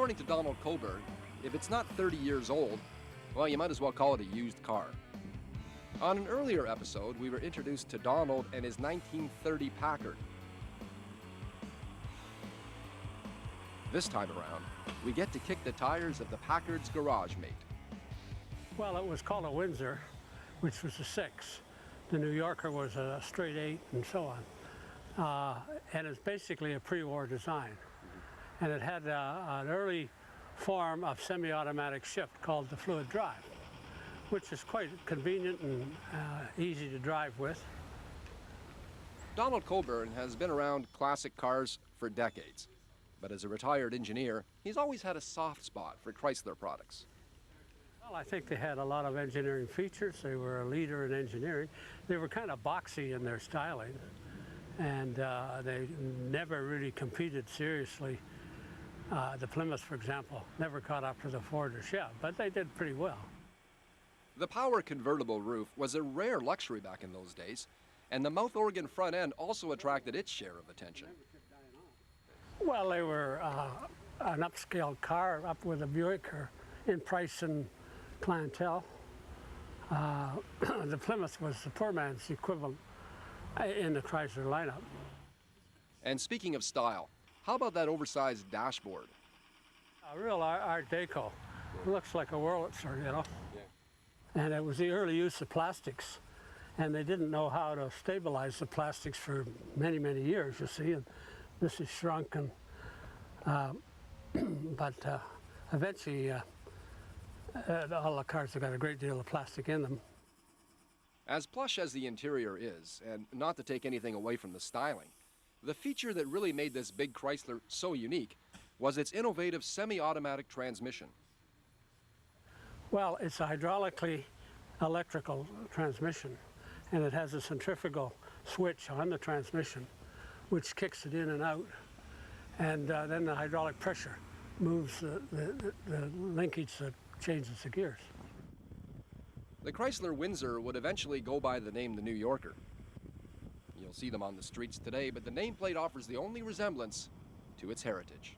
according to Donald Coburn, if it's not 30 years old, well, you might as well call it a used car. On an earlier episode, we were introduced to Donald and his 1930 Packard. This time around, we get to kick the tires of the Packard's garage mate. Well, it was called a Windsor, which was a 6. The New Yorker was a straight 8, and so on. And it's basically a pre-war design. And it had an early form of semi-automatic shift called the fluid drive, which is quite convenient and easy to drive with. Donald Coburn has been around classic cars for decades, but as a retired engineer, he's always had a soft spot for Chrysler products. Well, I think they had a lot of engineering features. They were a leader in engineering. They were kind of boxy in their styling, and they never really competed seriously. The Plymouth, for example, never caught up to the Ford or Chev, but they did pretty well. The power convertible roof was a rare luxury back in those days, and the mouth organ front end also attracted its share of attention. Well, they were an upscale car, up with a Buick or in price and clientele. The Plymouth was the poor man's equivalent in the Chrysler lineup. And speaking of style, how about that oversized dashboard? A real Art Deco. It looks like a Wurlitzer, you know. Yeah. And it was the early use of plastics. And they didn't know how to stabilize the plastics for many, many years, you see. And this is shrunk, and, but eventually all the cars have got a great deal of plastic in them. As plush as the interior is, and not to take anything away from the styling, the feature that really made this big Chrysler so unique was its innovative semi-automatic transmission. Well, it's a hydraulically electrical transmission, and it has a centrifugal switch on the transmission, which kicks it in and out, and then the hydraulic pressure moves the linkage that changes the gears. The Chrysler Windsor would eventually go by the name the New Yorker. You'll see them on the streets today, but the nameplate offers the only resemblance to its heritage.